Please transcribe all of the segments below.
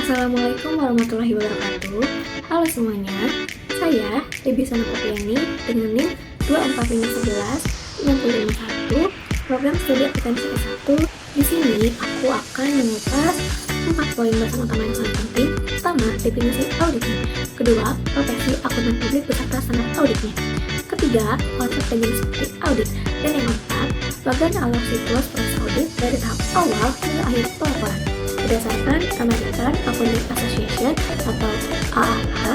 Assalamualaikum warahmatullahi wabarakatuh. Halo semuanya, saya Debbie Sanokopiani dengan NIM 24511 program studi akuntansi S1. Di sini aku akan mengupas 4 poin bahasan utama yang sangat penting. Pertama, definisi auditnya. Kedua, profesi akuntan publik beserta standar auditnya. Ketiga, konsep dan jenis seperti audit. Dan yang keempat, bagian alur siklus proses audit dari tahap awal hingga akhir pelaporan. Berdasarkan American Accounting Association atau AAA,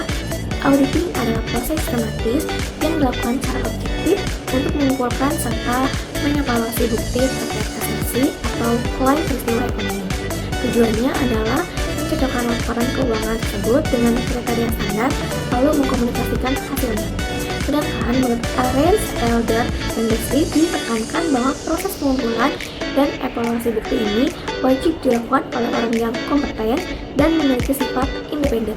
auditing adalah proses sistematis yang dilakukan secara objektif untuk mengumpulkan serta mengevaluasi bukti terkait transaksi atau klaim peristiwa ekonomi. Tujuannya adalah mencocokkan laporan keuangan tersebut dengan kriteria standar, lalu mengkomunikasikan hasilnya. Sedangkan menurut Arenz, Elder, dan Destri ditekankan bahwa proses pengumpulan dan evaluasi bukti ini wajib dilakukan oleh orang yang kompeten dan memiliki sifat independen.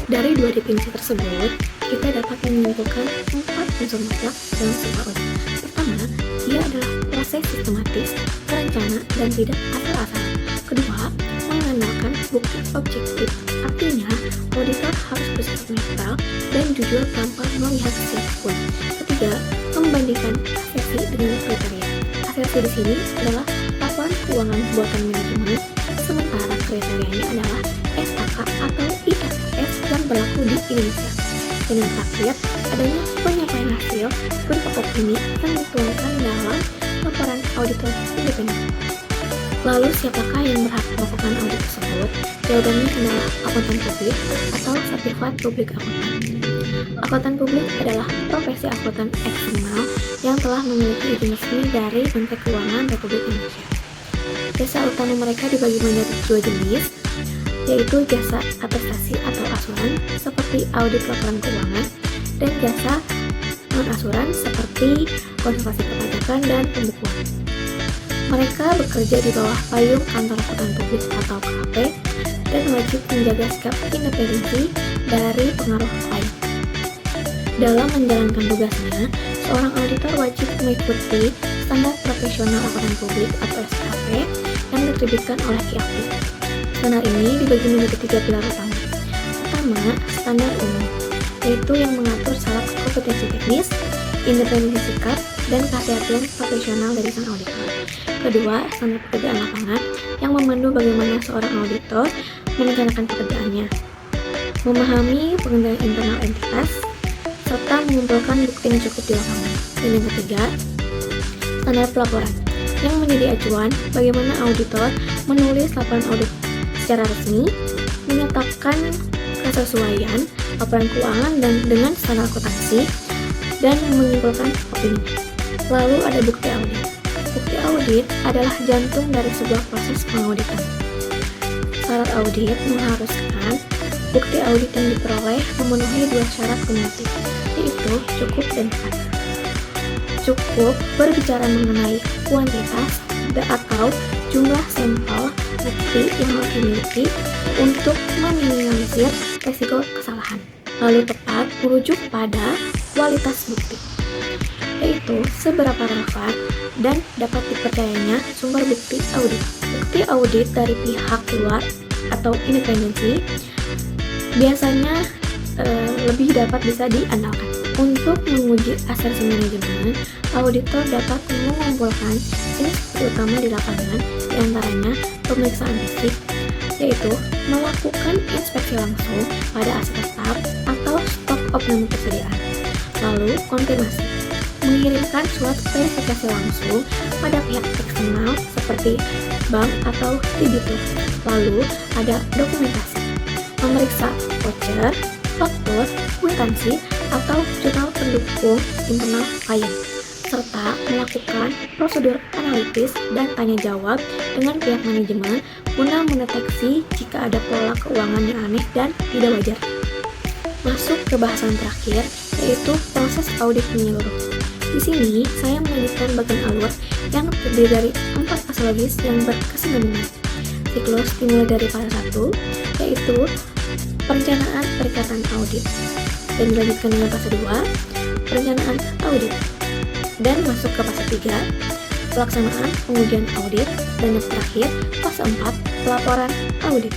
Dari dua definisi tersebut, kita dapat menyimpulkan 4 unsur mutlak dalam sebuah audit. Pertama, dia adalah proses sistematis, terencana, dan tidak asal-asalan. Kedua, mengandalkan bukti objektif, artinya auditor harus bersifat netral dan jujur tanpa melihat siapapun. Ketiga, membandingkan aseksi dengan kriteria. Aseksi di sini adalah laporan keuangan buatan manajemen, sementara kriterianya adalah SAK atau IFRS yang berlaku di Indonesia. Dan yang terakhir, adanya penyampaian hasil berupa opini yang dituangkan dalam laporan auditor independen. Lalu siapakah yang berhak melakukan audit tersebut? Jawabannya adalah akuntan publik atau sertifikat publik akuntan. Akuntan publik adalah profesi akuntan eksternal yang telah memiliki izin resmi dari Menteri Keuangan Republik Indonesia. Jasa utama mereka dibagi menjadi 2 jenis, yaitu jasa atestasi atau asuran seperti audit laporan keuangan dan jasa non-asuran seperti konservasi perpajakan dan pembukuan. Mereka bekerja di bawah payung kantor akuntan publik atau KAP dan wajib menjaga sikap independensi dari pengaruh lain. Dalam menjalankan tugasnya, seorang auditor wajib mengikuti standar profesional akuntan publik atau SPAP yang diterbitkan oleh KIAP. Standar ini dibagi menjadi 3 pilar utama. Pertama, standar umum, yaitu yang mengatur syarat kompetensi teknis, independensi sikap, dan kehati-hatian profesional dari sang auditor. Kedua, standar pekerjaan lapangan yang memandu bagaimana seorang auditor merencanakan pekerjaannya, memahami pengendalian internal entitas, serta mengumpulkan bukti yang cukup di lapangan. Dan yang ketiga, standar pelaporan yang menjadi acuan bagaimana auditor menulis laporan audit secara resmi, menyatakan kesesuaian laporan keuangan dan dengan standar akuntansi, dan menyimpulkan opini. Lalu ada bukti audit. Bukti audit adalah jantung dari sebuah proses pengauditan. Syarat audit mengharuskan bukti audit yang diperoleh memenuhi 2 syarat kumulatif, yaitu cukup dan tepat. Cukup berbicara mengenai kuantitas atau jumlah sampel bukti yang harus dimiliki untuk meminimalisir resiko kesalahan. Lalu tepat merujuk pada kualitas bukti, yaitu seberapa relevan dan dapat dipercayanya sumber bukti audit. Bukti audit dari pihak luar atau independensi biasanya lebih dapat bisa diandalkan. Untuk menguji asersi manajemen, auditor dapat mengumpulkan instruksi utama di lapangan, diantaranya pemeriksaan fisik, yaitu melakukan inspeksi langsung pada aset tetap atau stok opname persediaan. Lalu konfirmasi, mengirimkan surat verifikasi langsung pada pihak eksternal seperti bank atau debitur. Lalu ada dokumentasi, memeriksa voucher, faktur, kwitansi, atau jurnal pendukung internal klien, serta melakukan prosedur analitis dan tanya jawab dengan pihak manajemen guna mendeteksi jika ada pola keuangan yang aneh dan tidak wajar. Masuk ke bahasan terakhir, yaitu proses audit menyeluruh. Di sini, saya melanjutkan bagian alur yang terdiri dari 4 fase logis yang berkesinambungan. Siklus dimulai dari fase 1, yaitu perencanaan perikatan audit, dan dilanjutkan dengan fase 2, perencanaan audit, dan masuk ke fase 3, pelaksanaan pengujian audit, dan yang terakhir, fase 4, pelaporan audit.